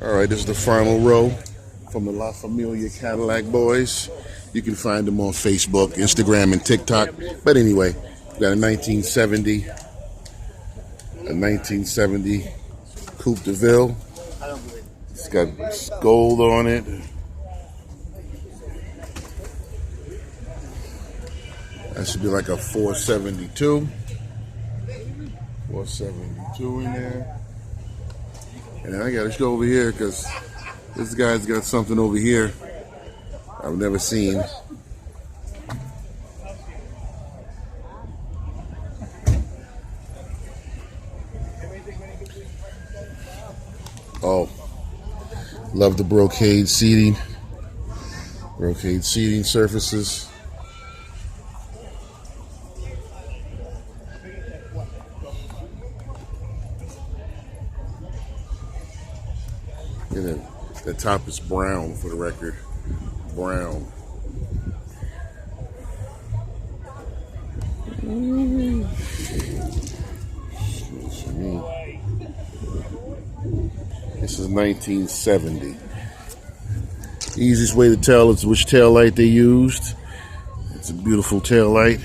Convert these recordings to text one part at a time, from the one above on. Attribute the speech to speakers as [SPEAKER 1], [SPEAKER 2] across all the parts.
[SPEAKER 1] All right, this is the final row from the La Familia Cadillac boys. You can find them on Facebook, Instagram, and TikTok. But anyway, we got a 1970 Coupe de Ville. It's got gold on it. That should be like a 472. 472 in there. And I gotta go over here because this guy's got something over here I've never seen. Oh, love the brocade seating. Brocade seating surfaces. And the top is brown, for the record. Brown. This is 1970. The easiest way to tell is which tail light they used. It's a beautiful tail light.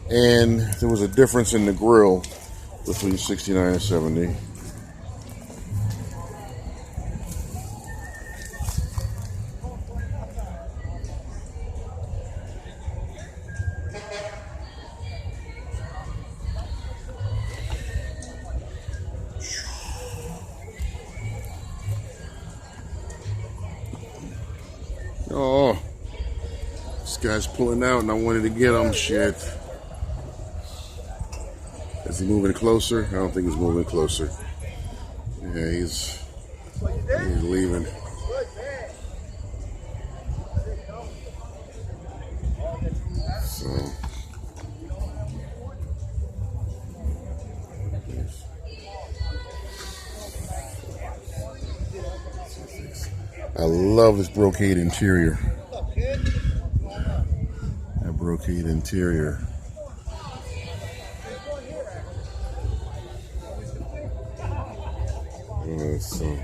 [SPEAKER 1] And there was a difference in the grille between 69 and 70. Oh, this guy's pulling out and I wanted to get him. Shit. Is he moving closer? I don't think he's moving closer. Yeah, he's leaving. So I love this brocade interior. That brocade interior. So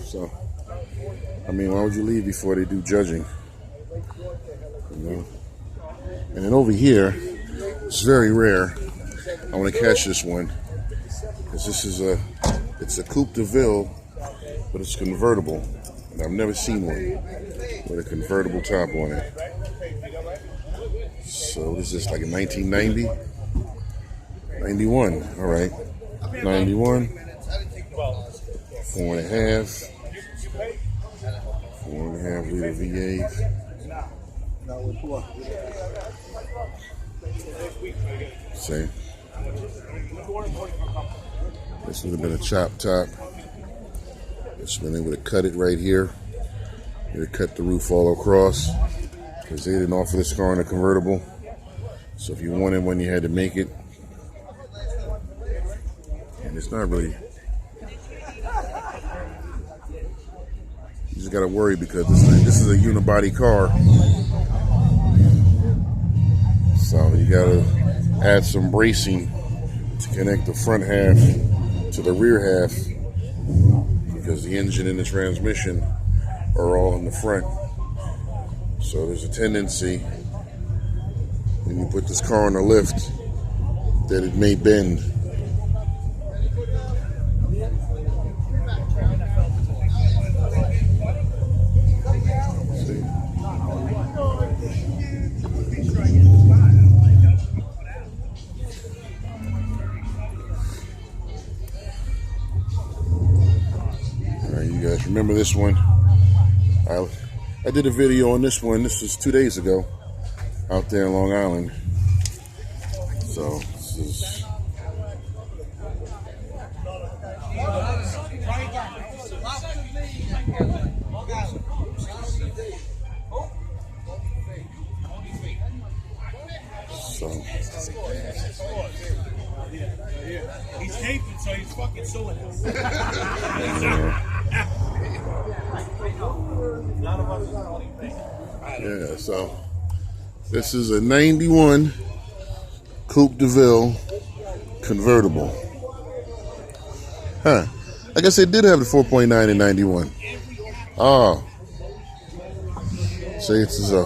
[SPEAKER 1] so I mean, why would you leave before they do judging? You know? And then over here, it's very rare. I want to catch this one because this is it's a Coupe de Ville, but it's convertible. And I've never seen one with a convertible top on it. So this is like a 1990, 91. All right, 91. 4.5 liter V8. See, this would have been a chop top. Just been able to cut it right here. They cut the roof all across because they didn't offer this car in a convertible. So if you wanted one, you had to make it. And it's not really. You just gotta worry because this is a unibody car. So you gotta add some bracing to connect the front half to the rear half because the engine and the transmission are all in the front. So there's a tendency when you put this car on a lift that it may bend. You guys remember this one? I did a video on this one. This was 2 days ago out there in Long Island. So this is
[SPEAKER 2] He's taping, so he's fucking suing us.
[SPEAKER 1] Yeah, so This is a 91 Coupe de Ville convertible. Huh. I guess they did have the 4.9 in 91. Oh. Say this is a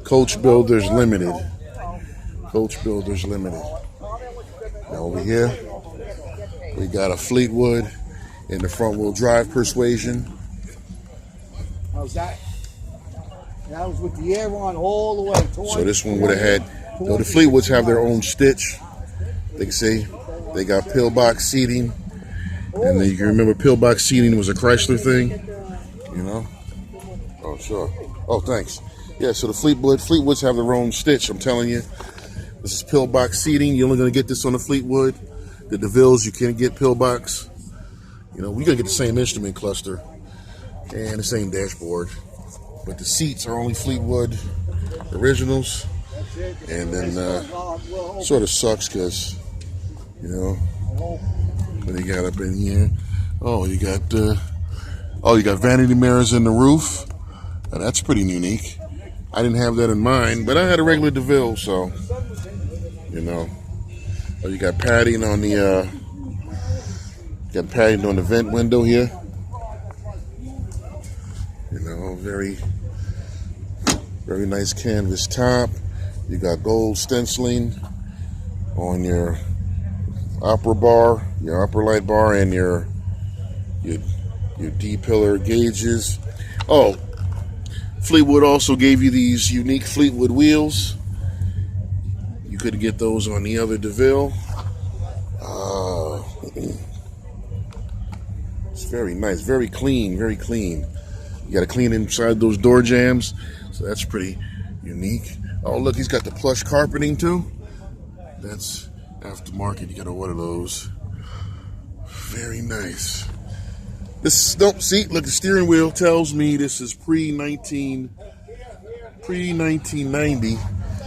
[SPEAKER 1] Coach Builders Limited. Coach Builders Limited. Now over here, we got a Fleetwood in the front wheel drive persuasion.
[SPEAKER 3] How's that? That was with the air on all the way.
[SPEAKER 1] So this one would have had, the Fleetwoods have their own stitch. They can see they got pillbox seating. And then you can remember pillbox seating was a Chrysler thing, you know? Oh, sure. Oh, thanks. Yeah, so the Fleetwoods have their own stitch, I'm telling you. This is pillbox seating. You're only going to get this on the Fleetwood. The DeVilles, you can't get pillbox. You know, we're going to get the same instrument cluster and the same dashboard. But the seats are only Fleetwood originals. And then sort of sucks because, you know, what do you got up in here? Oh, you got vanity mirrors in the roof. Now, that's pretty unique. I didn't have that in mind, but I had a regular DeVille, so, you know. Oh, you got padding on the vent window here. You know, very, very nice canvas top. You got gold stenciling on your upper bar, your upper light bar, and your D-pillar gauges. Oh, Fleetwood also gave you these unique Fleetwood wheels. You couldn't get those on the other DeVille. It's very nice, very clean, very clean. You got to clean inside those door jambs, so that's pretty unique. Oh, look, he's got the plush carpeting too. That's aftermarket. You got to order those. Very nice. This don't see. Look, the steering wheel tells me this is pre-1990.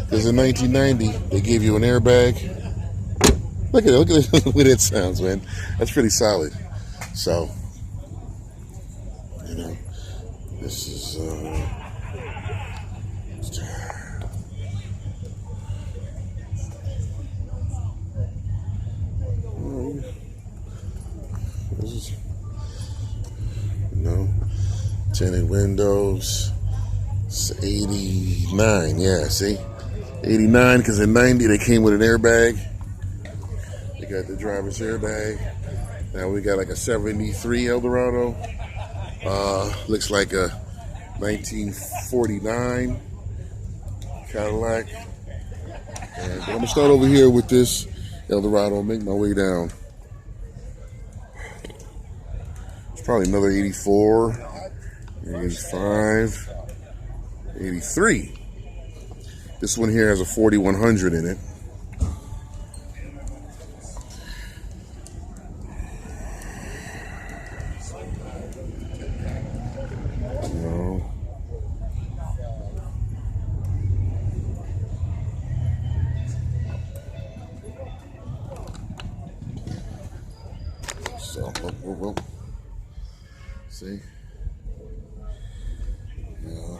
[SPEAKER 1] Because in 1990 they gave you an airbag. Look at the way that sounds, man. That's pretty solid. So, you know, this is. This is, you know, tinted windows. It's 89, yeah, see? 89, because in 90 they came with an airbag. They got the driver's airbag. Now we got like a 73 Eldorado. Looks like a 1949 Cadillac. And I'm gonna start over here with this Eldorado, make my way down. It's probably another 84, 85, 83. This one here has a 4100 in it. So, whoa. See? Yeah.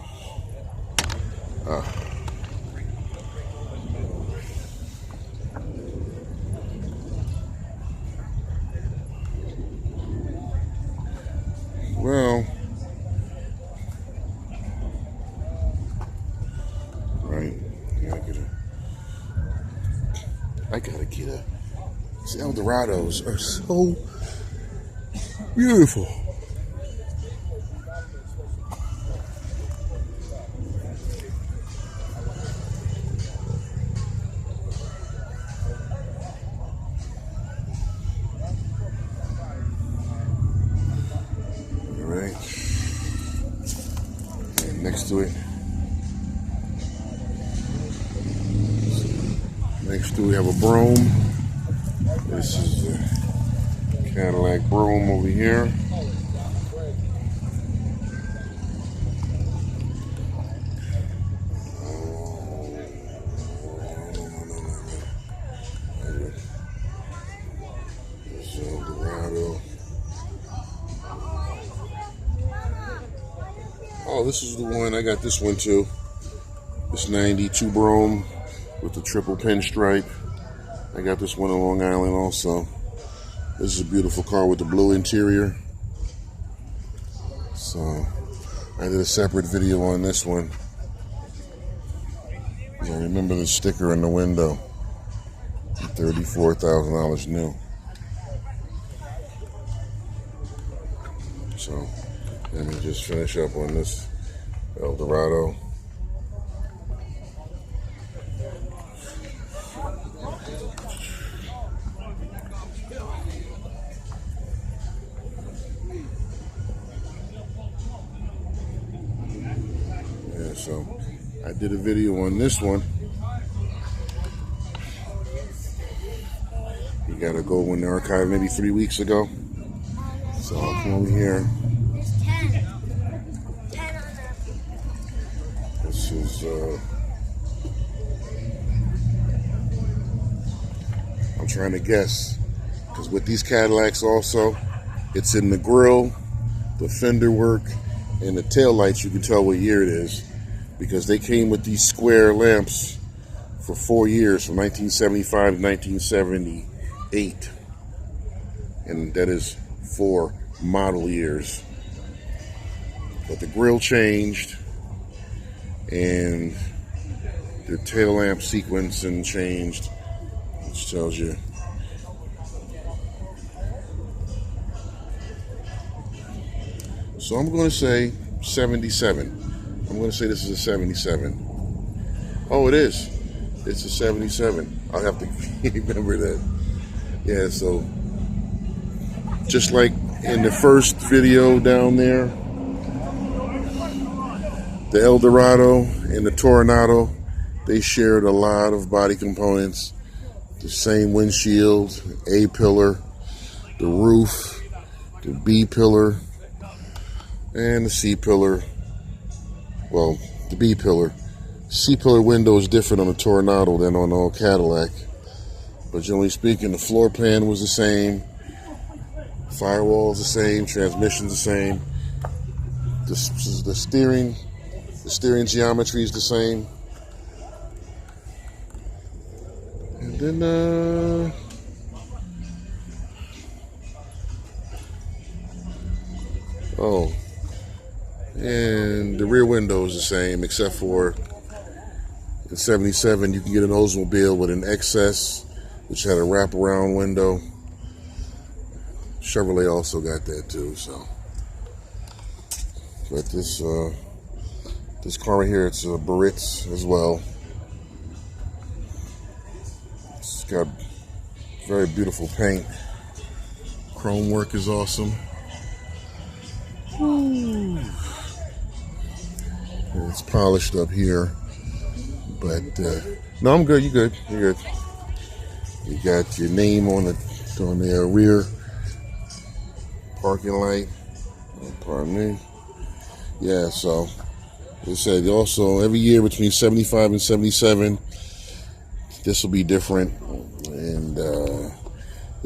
[SPEAKER 1] Well, right. I gotta get a. These Eldorados are so beautiful. All right. And next to it. Next to it, we have a Brougham. This is a Cadillac Row over here. This is Eldorado. Oh, this is the one. I got this one too. This 92 Brome with the triple pinstripe. I got this one in Long Island also. This is a beautiful car with the blue interior. So I did a separate video on this one. I remember the sticker in the window. $34,000 new. So let me just finish up on this Eldorado. Yeah, so I did a video on this one. You gotta go in the archive maybe 3 weeks ago. So I'll come over here.
[SPEAKER 4] There's 10. 10 on that.
[SPEAKER 1] This is, I'm trying to guess. Because with these Cadillacs also, it's in the grille, the fender work, and the tail lights. You can tell what year it is. Because they came with these square lamps for 4 years, from 1975 to 1978. And that is 4 model years. But the grille changed, and the tail lamp sequencing changed, which tells you. So I'm going to say 77. I'm going to say this is a 77. Oh, it is. It's a 77. I'll have to remember that. Yeah, so just like in the first video down there, the Eldorado and the Toronado, they shared a lot of body components. The same windshield, A pillar, the roof, the B pillar, and the C pillar. Well, the B pillar. C pillar window is different on the Toronado than on the old Cadillac. But generally speaking, the floor pan was the same. Firewall is the same. Transmission's the same. The steering geometry is the same. And then, and the rear window is the same, except for in 77 you can get an Oldsmobile with an XS, which had a wraparound window. Chevrolet also got that too. So, but this car right here, it's a Barrett's as well. It's got very beautiful paint. Chrome work is awesome. Woo. It's polished up here, but no, I'm good. You good? You're good. You got your name on the rear parking light. Pardon me. Yeah. So they said also every year between 75 and 77, this will be different, and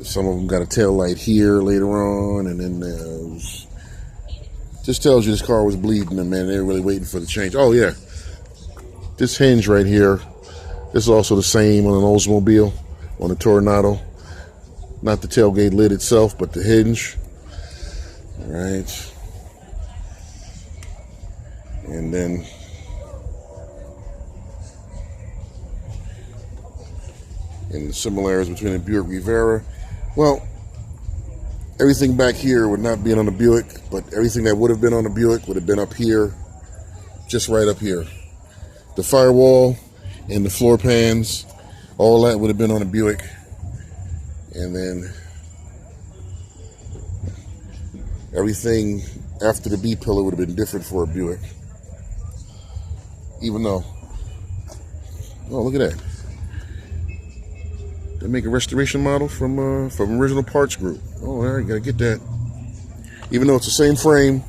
[SPEAKER 1] some of them got a tail light here later on, and then just tells you this car was bleeding, and man, they were really waiting for the change. Oh yeah, this hinge right here, this is also the same on an Oldsmobile, on the Toronado. Not the tailgate lid itself, but the hinge. All right, and then in the similarities between the Buick Rivera, well, everything back here would not be on the Buick, but everything that would have been on the Buick would have been up here, just right up here. The firewall and the floor pans, all that would have been on the Buick. And then everything after the B pillar would have been different for a Buick. Even though, oh, look at that. They make a restoration model from Original Parts Group. Oh, all right, you gotta get that. Even though it's the same frame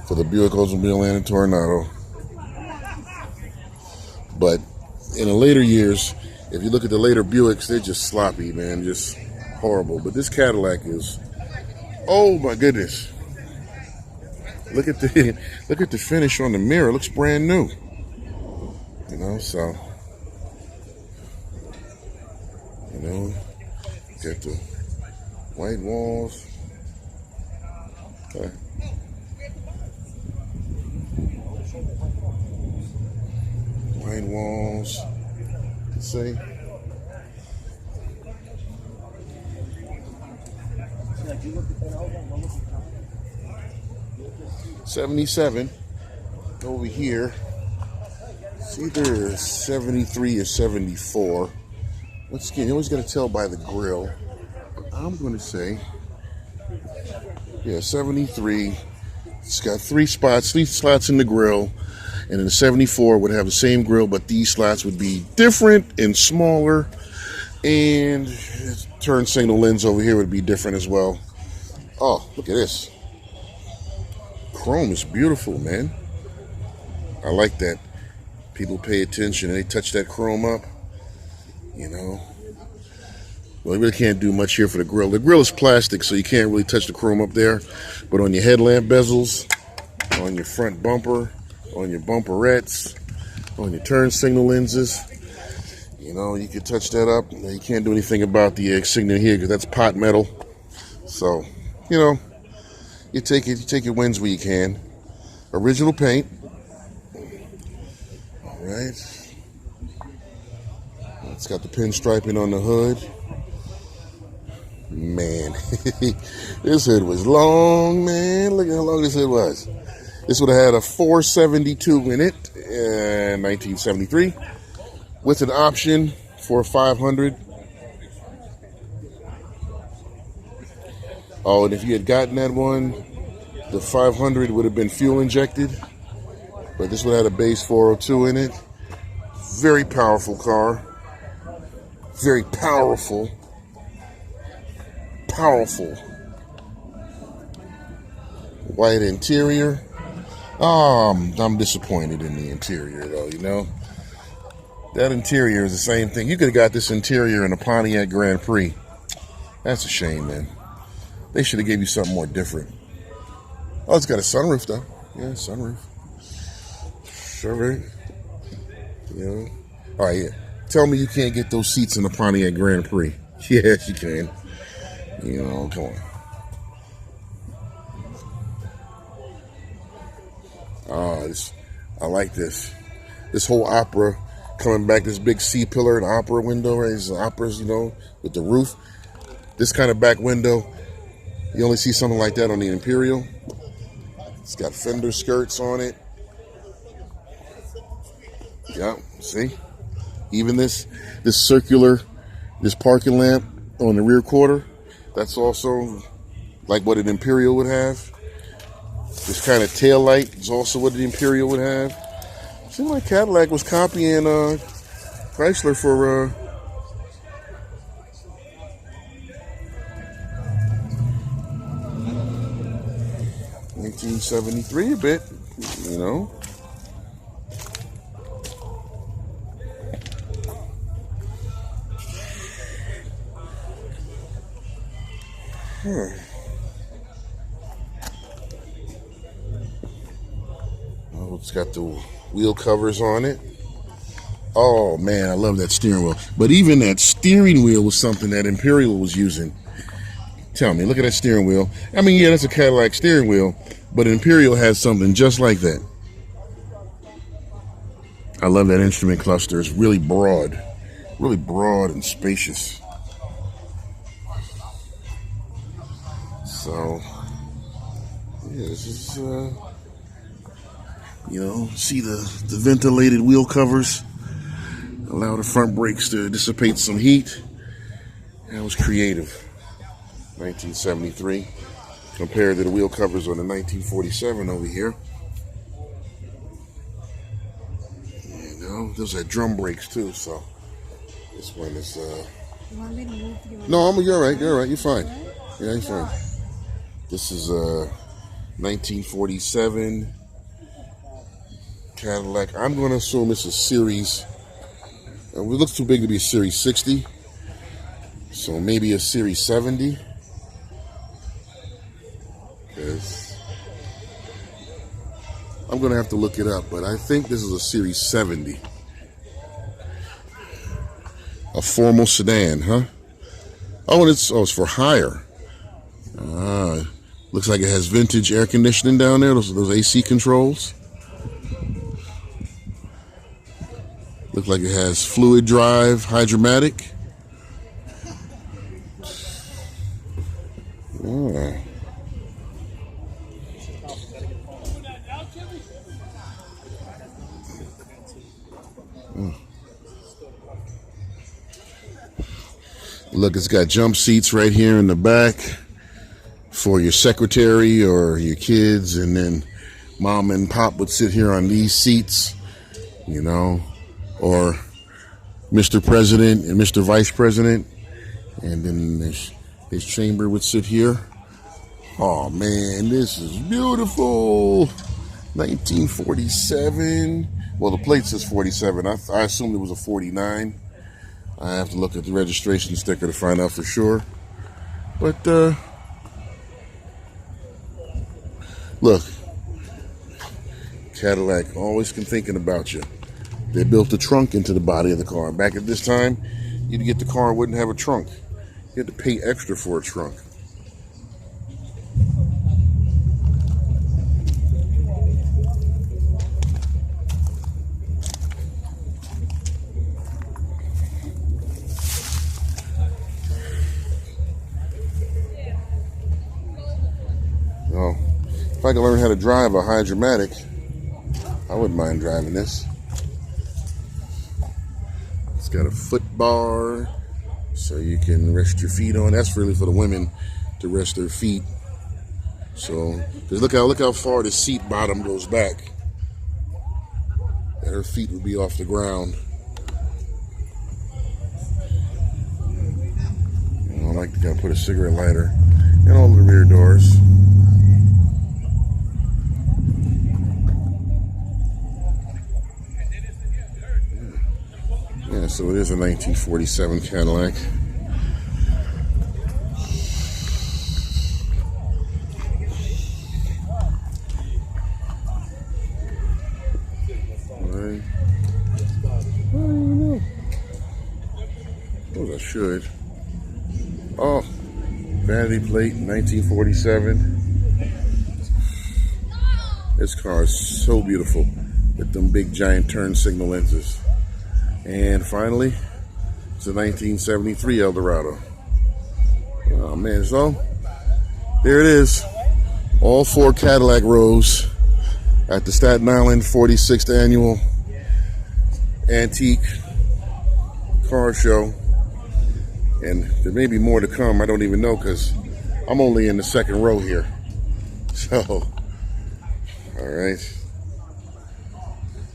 [SPEAKER 1] for the Buick, Oldsmobile, and the Toronado. But in the later years, if you look at the later Buicks, they're just sloppy, man, just horrible. But this Cadillac is, oh my goodness. Look at the look at the finish on the mirror. It looks brand new. You know, so you know, got the white walls. Okay. White walls. Let's see. '77 over here. It's either 73 or 74. Once again, you always got to tell by the grill. I'm going to say, yeah, 73. It's got three slots in the grill. And then the 74 would have the same grill, but these slots would be different and smaller. And turn signal lens over here would be different as well. Oh, look at this. Chrome is beautiful, man. I like that. People pay attention and they touch that chrome up. You know. Well, you really can't do much here for the grill. The grill is plastic, so you can't really touch the chrome up there. But on your headlamp bezels, on your front bumper, on your bumperettes, on your turn signal lenses, you know, you can touch that up. You can't do anything about the insignia here because that's pot metal. So, you know, you take your wins where you can. Original paint. All right. It's got the pinstriping on the hood. Man, this hood was long, man. Look at how long this hood was. This would have had a 472 in it in 1973 with an option for a 500. Oh, and if you had gotten that one, the 500 would have been fuel injected, but this would have had a base 402 in it. Very powerful car. Very powerful. Powerful. White interior. I'm disappointed in the interior, though, you know. That interior is the same thing. You could have got this interior in a Pontiac Grand Prix. That's a shame, man. They should have gave you something more different. Oh, it's got a sunroof, though. Yeah, sunroof. Sure, right? You know. All right, yeah. Tell me you can't get those seats in the Pontiac Grand Prix. Yes, you can. You know, come on. I like this. This whole opera coming back, this big C-pillar and opera window, right? These operas, you know, with the roof. This kind of back window, you only see something like that on the Imperial. It's got fender skirts on it. Yeah, see? Even this circular, this parking lamp on the rear quarter, that's also like what an Imperial would have. This kind of tail light is also what the Imperial would have. Seems like Cadillac was copying Chrysler for 1973 a bit, you know. Oh, it's got the wheel covers on it. Oh man, I love that steering wheel. But even that steering wheel was something that Imperial was using. Tell me, look at that steering wheel. I mean, yeah, that's a Cadillac steering wheel, but Imperial has something just like that. I love that instrument cluster. It's really broad and spacious. So, yeah, this is, you know, see the ventilated wheel covers allow the front brakes to dissipate some heat. That was creative. 1973 compared to the wheel covers on the 1947 over here. You know, those are drum brakes too, so this one is
[SPEAKER 4] You want me to move you?
[SPEAKER 1] no, you're all right, you're fine. Yeah, you're fine. This is 1947 Cadillac. I'm going to assume this is Series. It looks too big to be a Series 60, so maybe a Series 70. Because going to have to look it up, but I think this is a Series 70. A formal sedan, huh? Oh, and it's for hire. Looks like it has vintage air conditioning down there. Those AC controls. Look like it has fluid drive, hydromatic. Yeah. Look, it's got jump seats right here in the back for your secretary or your kids, and then mom and pop would sit here on these seats, you know, or Mr. President and Mr. Vice President, and then his chamber would sit here. Oh man, this is beautiful. 1947. Well, the plate says 47. I assumed it was a 49. I have to look at the registration sticker to find out for sure. But look, Cadillac always thinking about you. They built a trunk into the body of the car. Back at this time, you'd get the car and wouldn't have a trunk. You had to pay extra for a trunk. Oh, if I could learn how to drive a hydromatic, I wouldn't mind driving this. It's got a foot bar, so you can rest your feet on. That's really for the women to rest their feet. So, because look how far the seat bottom goes back. And her feet would be off the ground. And I like to put a cigarette lighter in all the rear doors. Yeah, so it is a 1947 Cadillac. All right. I don't even know. Suppose I should. Oh, vanity plate, 1947. This car is so beautiful with them big giant turn signal lenses. And finally, it's a 1973 Eldorado. Oh man, so there it is. All 4 Cadillac Rows at the Staten Island 46th Annual Antique Car Show. And there may be more to come. I don't even know, because I'm only in the second row here. So, all right.